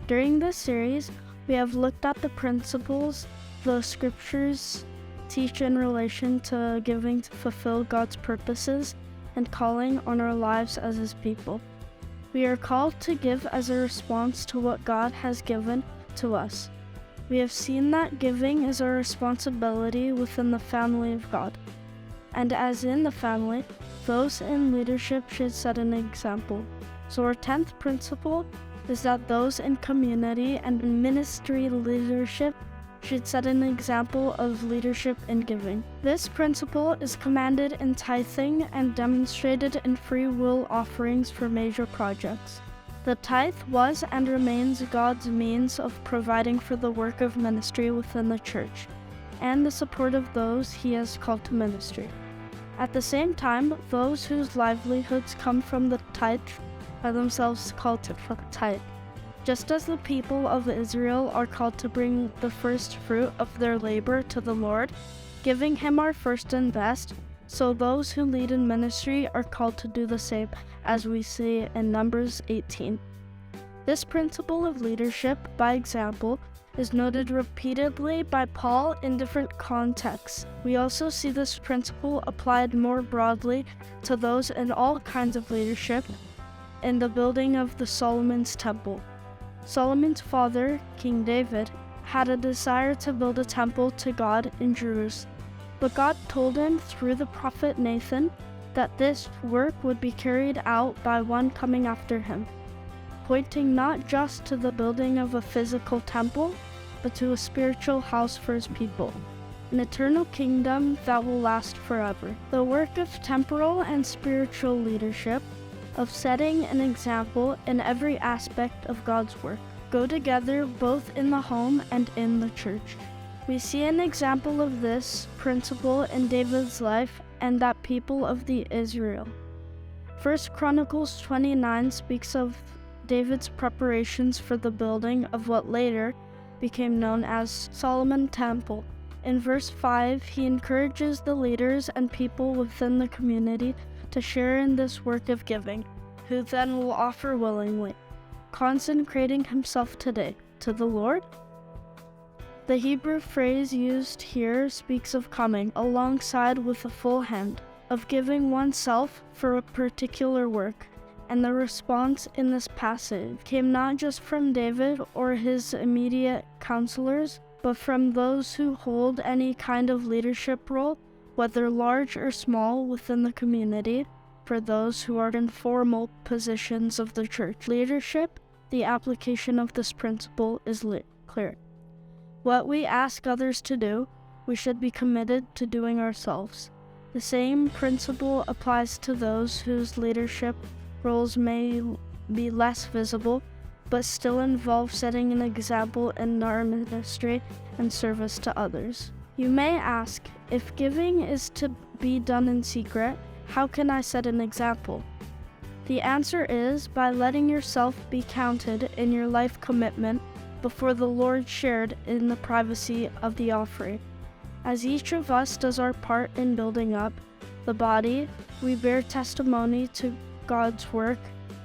During this series, we have looked at the principles the scriptures teach in relation to giving to fulfill God's purposes and calling on our lives as His people. We are called to give as a response to what God has given to us. We have seen that giving is a responsibility within the family of God. And as in the family, those in leadership should set an example. So our 10th principle is that those in community and in ministry leadership should set an example of leadership in giving. This principle is commanded in tithing and demonstrated in free will offerings for major projects. The tithe was and remains God's means of providing for the work of ministry within the church and the support of those He has called to ministry. At the same time, those whose livelihoods come from the tithe are themselves called to tithe. Just as the people of Israel are called to bring the first fruit of their labor to the Lord, giving Him our first and best, so those who lead in ministry are called to do the same, as we see in Numbers 18. This principle of leadership by example is noted repeatedly by Paul in different contexts. We also see this principle applied more broadly to those in all kinds of leadership in the building of the Solomon's temple. Solomon's father, King David, had a desire to build a temple to God in Jerusalem. But God told him through the prophet Nathan that this work would be carried out by one coming after him, pointing not just to the building of a physical temple, but to a spiritual house for His people, an eternal kingdom that will last forever. The work of temporal and spiritual leadership, of setting an example in every aspect of God's work, go together both in the home and in the church. We see an example of this principle in David's life and that people of the Israel. 1 Chronicles 29 speaks of David's preparations for the building of what later became known as Solomon's Temple. In verse 5, he encourages the leaders and people within the community to share in this work of giving, who then will offer willingly, consecrating himself today to the Lord. The Hebrew phrase used here speaks of coming alongside with a full hand, of giving oneself for a particular work, and the response in this passage came not just from David or his immediate counselors, but from those who hold any kind of leadership role, whether large or small within the community. For those who are in formal positions of the church leadership, the application of this principle is clear. What we ask others to do, we should be committed to doing ourselves. The same principle applies to those whose leadership roles may be less visible, but still involve setting an example in our ministry and service to others. You may ask, if giving is to be done in secret, how can I set an example? The answer is by letting yourself be counted in your life commitment before the Lord shared in the privacy of the offering. As each of us does our part in building up the body, we bear testimony to God's work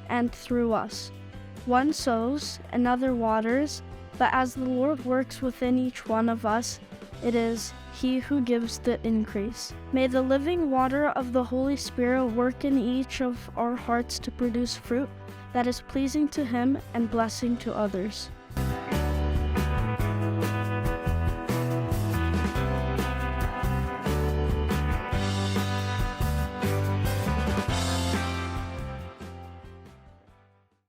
and through us. One sows, another waters, but as the Lord works within each one of us, it is He who gives the increase. May the living water of the Holy Spirit work in each of our hearts to produce fruit that is pleasing to Him and blessing to others.